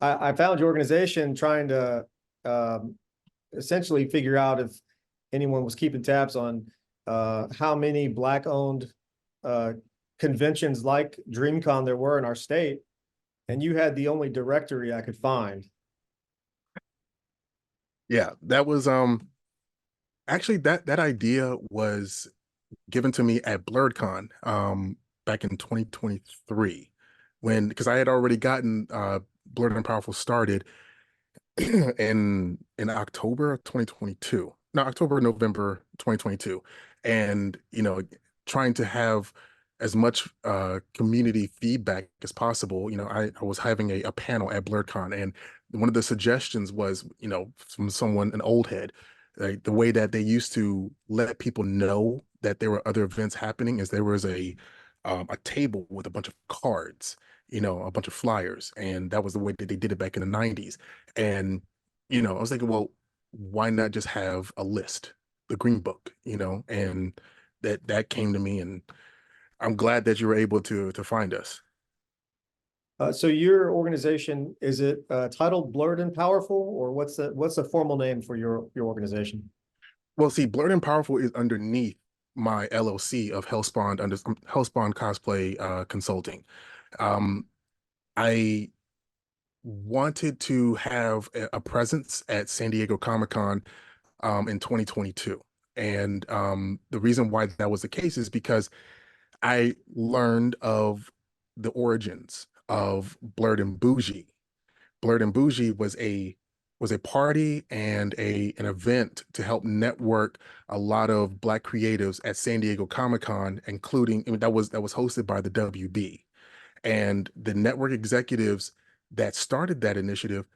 I found your organization trying to um, essentially figure out if anyone was keeping tabs on how many Black-owned uh, conventions like DreamCon there were in our state, and you had the only directory I could find. Yeah, that was actually that idea was given to me at BlerdCon back in 2023 when because I had already gotten Blerd and Powerful started in October of 2022. No, October, November 2022. And, trying to have as much community feedback as possible. I was having a panel at BlerdCon, and one of the suggestions was, from someone, an old head, like the way that they used to let people know that there were other events happening is there was a table with a bunch of cards, a bunch of flyers, and that was the way that they did it back in the 90s. And, I was thinking, well, why not just have a list, the green book, and that came to me, and I'm glad that you were able to find us. So your organization, is it titled Blerd and Powerful, or what's the formal name for your organization? Well, see, Blerd and Powerful is underneath my LLC of Hellspawn under Hellspawn Cosplay Consulting. Um, I wanted to have a presence at San Diego Comic-Con in 2022. And the reason why that was the case is because I learned of the origins of Blerd and Bougie. Blerd and Bougie was a party and an event to help network a lot of Black creatives at San Diego Comic-Con, including, I mean, that was hosted by the WB. And the network executives that started that initiative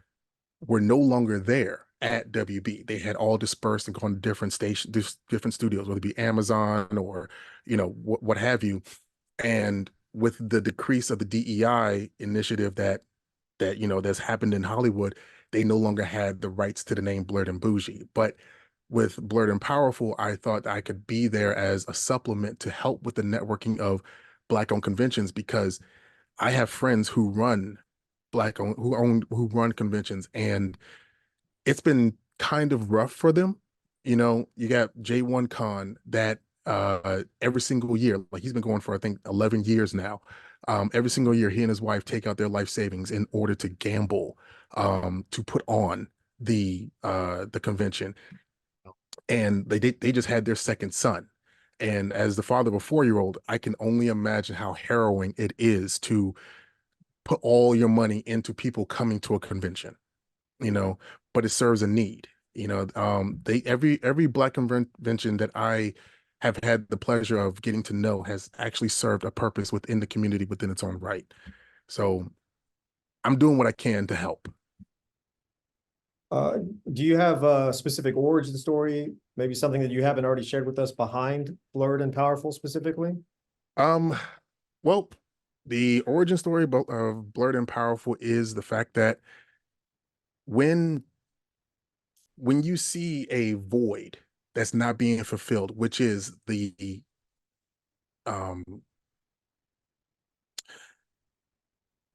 were no longer there at WB. They had all dispersed and gone to different stations, different studios, whether it be Amazon or, what have you. And with the decrease of the DEI initiative that's happened in Hollywood, they no longer had the rights to the name Blerd and Bougie. But with Blerd and Powerful, I thought I could be there as a supplement to help with the networking of Black-owned conventions, because I have friends who run who run conventions, and it's been kind of rough for them. You got J1 Con that every single year, like he's been going for I think 11 years now. Every single year, he and his wife take out their life savings in order to gamble to put on the convention. And they just had their second son. And as the father of a 4-year-old, I can only imagine how harrowing it is to put all your money into people coming to a convention, you know, but it serves a need. They every Black convention that I have had the pleasure of getting to know has actually served a purpose within the community within its own right. So I'm doing what I can to help. Uh, do you have a specific origin story, maybe something that you haven't already shared with us behind Blerd and Powerful specifically? Um, well, the origin story of Blerd and Powerful is the fact that when when you see a void that's not being fulfilled, which is um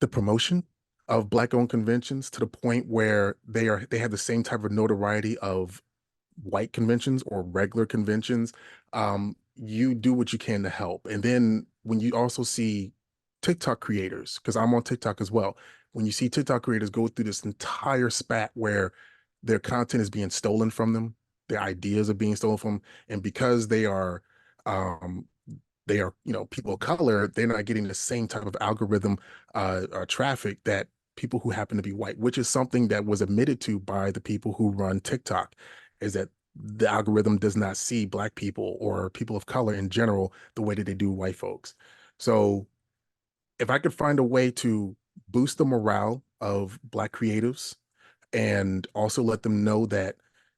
the promotion of Black-owned conventions to the point where they have the same type of notoriety of white conventions or regular conventions, you do what you can to help. And then when you also see TikTok creators, because I'm on TikTok as well, when you see TikTok creators go through this entire spat where their content is being stolen from them, their ideas are being stolen from them, and because um, they are, people of color, they're not getting the same type of algorithm traffic that people who happen to be white, which is something that was admitted to by the people who run TikTok, is that the algorithm does not see Black people or people of color in general the way that they do white folks. So if I could find a way to boost the morale of Black creatives and also let them know that,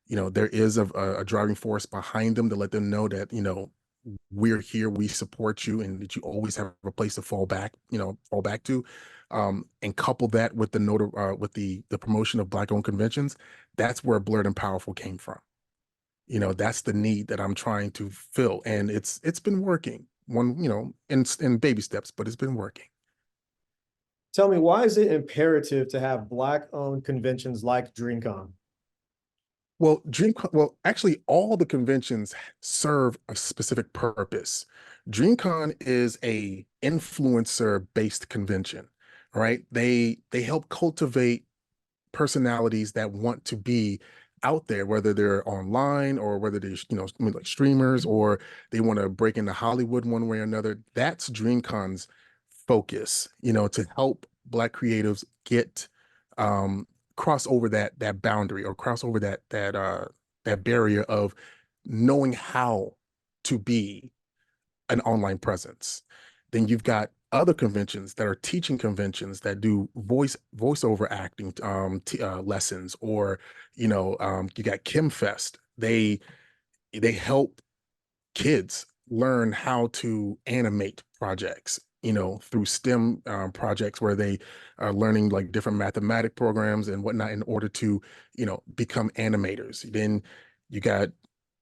there is a driving force behind them, to let them know that, we're here, we support you, and that you always have a place to fall back to, and couple that with with the promotion of Black-owned conventions. That's where Blerd and Powerful came from. That's the need that I'm trying to fill, and it's been working in baby steps, but it's been working. Tell me, why is it imperative to have Black-owned conventions like DreamCon? Well, actually, all the conventions serve a specific purpose. DreamCon is a influencer-based convention, right? They help cultivate personalities that want to be out there, whether they're online or whether they're, I mean, like streamers, or they want to break into Hollywood one way or another. That's DreamCon's focus, to help Black creatives get um cross over that boundary, or cross over that barrier of knowing how to be an online presence. Then you've got other conventions that are teaching conventions that do voiceover acting lessons, or you got Kim Fest. They help kids learn how to animate projects, through STEM projects, where they are learning like different mathematic programs and whatnot in order to, become animators. Then you got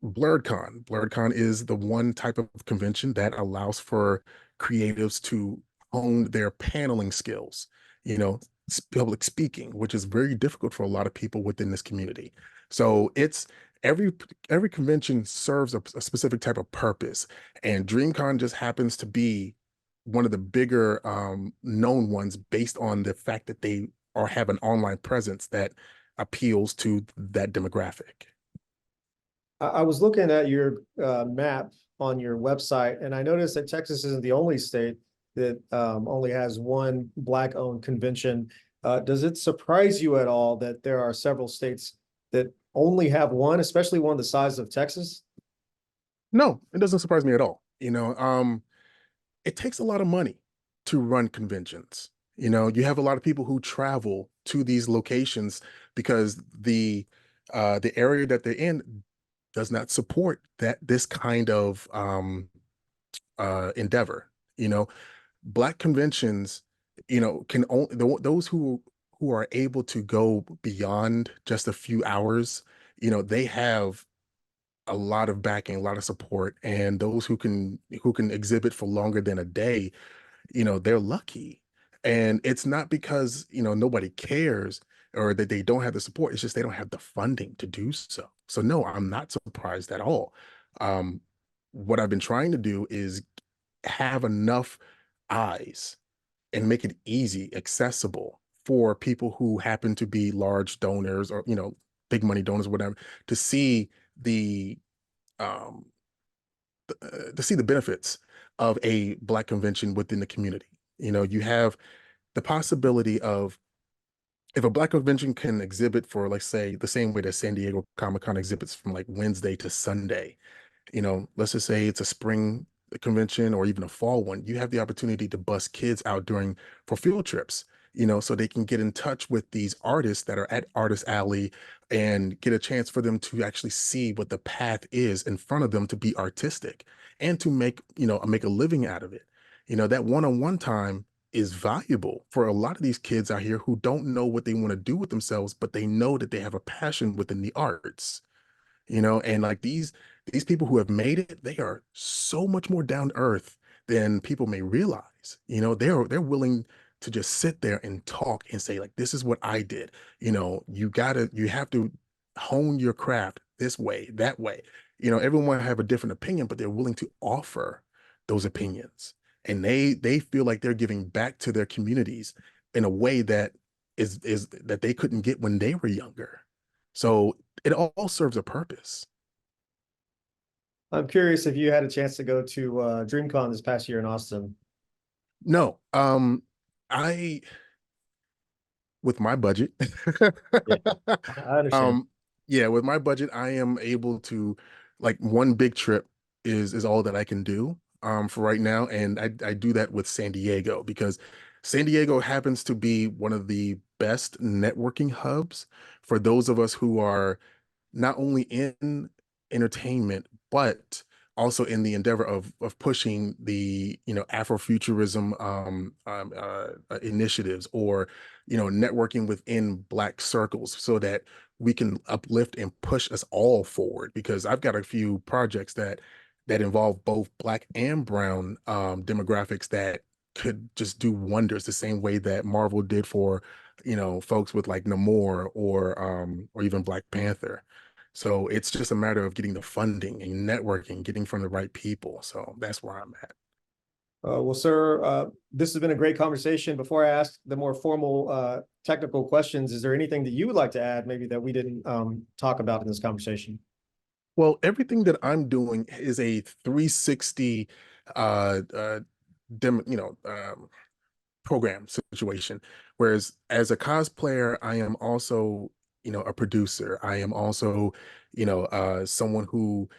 BlerdCon. BlerdCon is the one type of convention that allows for creatives to hone their paneling skills, public speaking, which is very difficult for a lot of people within this community. So it's every every convention serves a specific type of purpose, and DreamCon just happens to be one of the bigger known ones, based on the fact that they are have an online presence that appeals to that demographic. I was looking at your map on your website, and I noticed that Texas isn't the only state that only has one Black-owned convention. Does it surprise you at all that there are several states that only have one, especially one the size of Texas? No, it doesn't surprise me at all. It takes a lot of money to run conventions. You have a lot of people who travel to these locations because the area that they're in does not support this kind of endeavor. You know, Black conventions, can only those who are able to go beyond just a few hours, they have a lot of backing, a lot of support, and those who can exhibit for longer than a day, they're lucky. And it's not because, nobody cares or that they don't have the support. It's just they don't have the funding to do so. So no, I'm not surprised at all. Um, what I've been trying to do is have enough eyes and make it easy, accessible for people who happen to be large donors, or, big money donors, whatever, to see the um to see the benefits of a Black convention within the community. You have the possibility of, if a Black convention can exhibit for, like, say, the same way that San Diego Comic-Con exhibits from like Wednesday to Sunday, let's just say it's a spring convention or even a fall one, you have the opportunity to bus kids out during for field trips, so they can get in touch with these artists that are at Artist Alley, and get a chance for them to actually see what the path is in front of them to be artistic, and to make a living out of it. That one-on-one time is valuable for a lot of these kids out here who don't know what they want to do with themselves, but they know that they have a passion within the arts. And like these people who have made it, they are so much more down to earth than people may realize. They're willing to just sit there and talk and say, like, this is what I did. You have to hone your craft this way, that way. Everyone have a different opinion, but they're willing to offer those opinions, and they feel like they're giving back to their communities in a way that is that they couldn't get when they were younger. So it all serves a purpose. I'm curious if you had a chance to go to DreamCon this past year in Austin. No, I with my budget, Yeah, I understand. um, yeah, with my budget, I am able to, like, one big trip is all that I can do for right now, and I do that with San Diego, because San Diego happens to be one of the best networking hubs for those of us who are not only in entertainment, but also in the endeavor of pushing the, Afrofuturism initiatives, or networking within Black circles, so that we can uplift and push us all forward. Because I've got a few projects that involve both Black and brown demographics that could just do wonders the same way that Marvel did for, folks with like Namor or even Black Panther. So it's just a matter of getting the funding and networking, getting from the right people. So that's where I'm at. Well, sir, this has been a great conversation. Before I ask the more formal technical questions, is there anything that you would like to add, maybe that we didn't talk about in this conversation? Well, everything that I'm doing is a 360 uh uh dem, program situation. Whereas as a cosplayer, I am also, a producer. I am also, someone who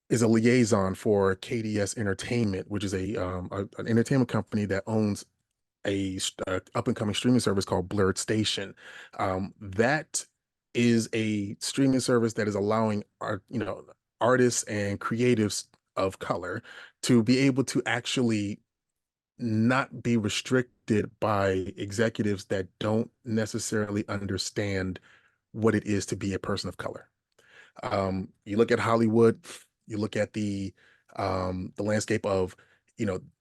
is a liaison for KDS Entertainment, which is an entertainment company that owns a up and coming streaming service called Blerd Station. That is a streaming service that is allowing artists and creatives of color to be able to actually not be restricted by executives that don't necessarily understand what it is to be a person of color. You look at Hollywood, you look at the landscape of,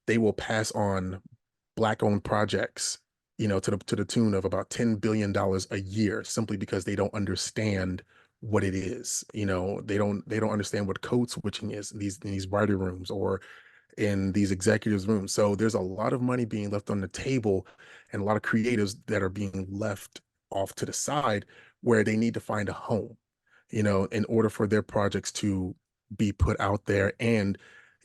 they will pass on black owned projects, to the tune of about $10 billion a year simply because they don't understand what it is. They don't understand what code switching is in these writer rooms or in these executives rooms. So there's a lot of money being left on the table and a lot of creatives that are being left off to the side where they need to find a home, in order for their projects to be put out there and,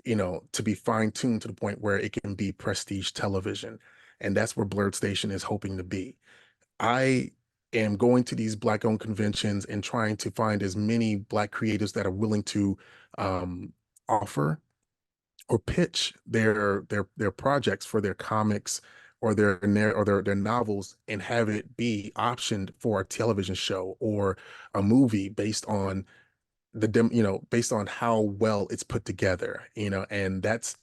to be fine tuned to the point where it can be prestige television. And that's where Blerd Station is hoping to be. I am going to these Black owned conventions and trying to find as many Black creatives that are willing to offer or pitch their projects for their comics or their novels and have it be optioned for a television show or a movie based on based on how well it's put together, and that's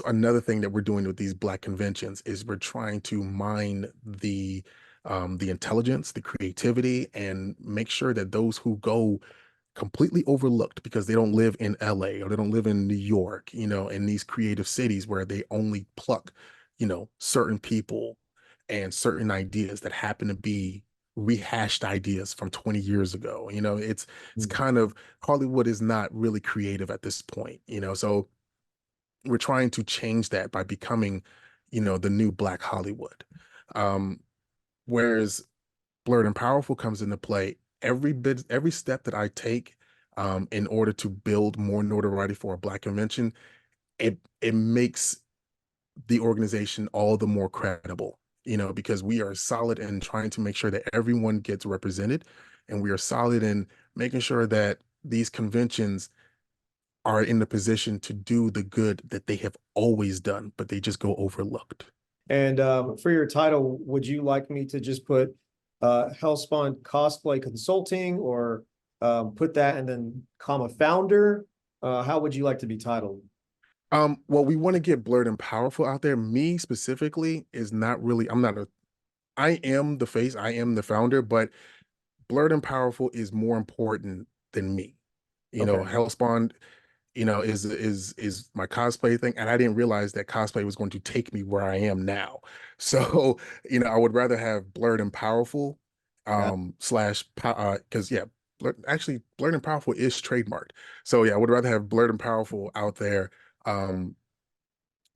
another thing that we're doing with these Black conventions is we're trying to mine the intelligence, the creativity, and make sure that those who go completely overlooked because they don't live in LA or they don't live in New York, in these creative cities where they only pluck, certain people and certain ideas that happen to be rehashed ideas from 20 years ago. It's kind of Hollywood is not really creative at this point, so we're trying to change that by becoming, the new Black Hollywood. Um, whereas Blerd and Powerful comes into play. Every step that I take in order to build more notoriety for a Black convention, it makes the organization all the more credible, because we are solid in trying to make sure that everyone gets represented, and we are solid in making sure that these conventions are in the position to do the good that they have always done, but they just go overlooked. And for your title, would you like me to just put Hellspawn Cosplay Consulting, or put that and then comma founder? How would you like to be titled? Well, we want to get Blerd and Powerful out there. Me specifically is not really, I am the face, I am the founder, but Blerd and Powerful is more important than me. Okay. Hellspawn, is my cosplay thing, and I didn't realize that cosplay was going to take me where I am now. So, I would rather have Blerd and Powerful, slash, because yeah, Blerd and Powerful is trademarked. So yeah, I would rather have Blerd and Powerful out there. Um,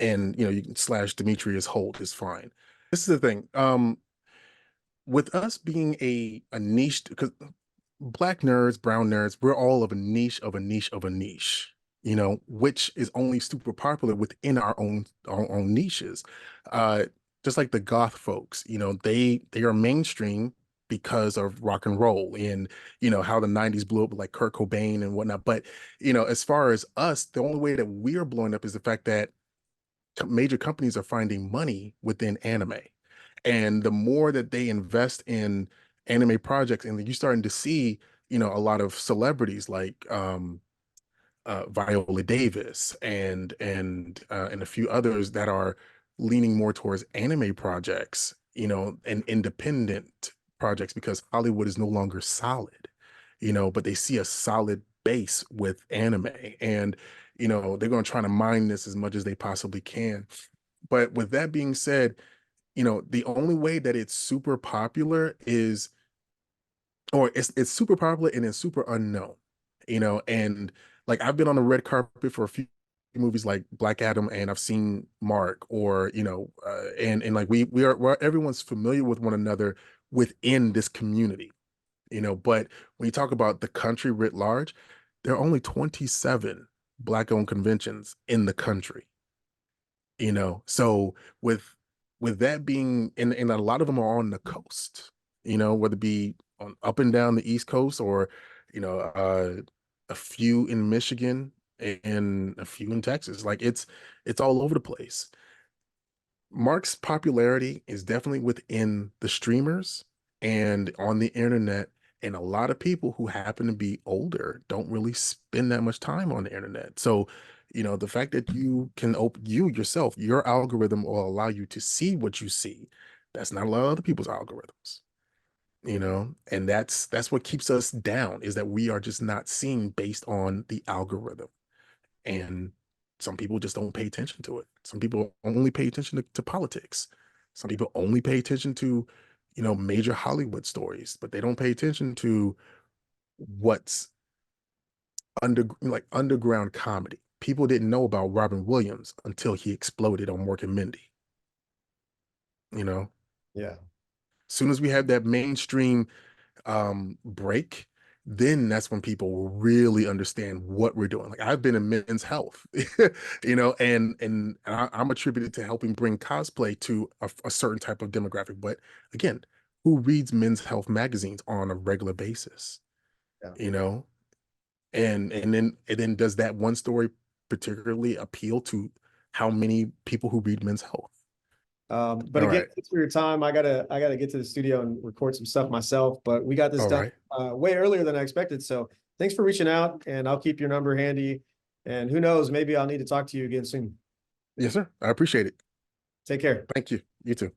and you can slash Demetrius Holt is fine. This is the thing. With us being a niche, because Black nerds, brown nerds, we're all of a niche of a niche of a niche, which is only super popular within our own niches. Uh, just like the goth folks, they are mainstream because of rock and roll and how the 90s blew up with like Kurt Cobain and whatnot. But as far as us, the only way that we are blowing up is the fact that major companies are finding money within anime. And the more that they invest in anime projects, and you're starting to see, a lot of celebrities like Viola Davis and a few others that are leaning more towards anime projects, and independent projects because Hollywood is no longer solid, but they see a solid base with anime, and they're going to try to mine this as much as they possibly can But with that being said, you know, the only way that it's super popular is, or it's super popular and it's super unknown, you know, and like I've been on the red carpet for a few movies like Black Adam, and I've seen Mark, or you know, and like we're everyone's familiar with one another within this community, you know. But when you talk about the country writ large, there are only 27 Black-owned conventions in the country, you know. So with that being, and a lot of them are on the coast, you know, whether it be on up and down the East Coast, or you know, a few in Michigan and a few in Texas. Like it's all over the place. Mark's popularity is definitely within the streamers and on the internet. And a lot of people who happen to be older don't really spend that much time on the internet. So, you know, the fact that you can open, you yourself, your algorithm will allow you to see what you see. That's not a lot of other people's algorithms, you know, and that's what keeps us down, is that we are just not seeing based on the algorithm. And some people just don't pay attention to it. Some people only pay attention to politics. Some people only pay attention to, you know, major Hollywood stories, but they don't pay attention to what's like underground comedy. People didn't know about Robin Williams until he exploded on Mork and Mindy. You know, Yeah. as soon as we had that mainstream break, then that's when people will really understand what we're doing. Like I've been in men's health, you know, and I'm attributed to helping bring cosplay to a certain type of demographic. But again, who reads men's health magazines on a regular basis, Yeah. you know? And then does that one story particularly appeal to how many people who read men's health? But All again, right. thanks for your time. I gotta get to the studio and record some stuff myself, but we got this All done right. way earlier than I expected. So thanks for reaching out, and I'll keep your number handy. And who knows, maybe I'll need to talk to you again soon. Yes, sir. I appreciate it. Take care. Thank you. You too.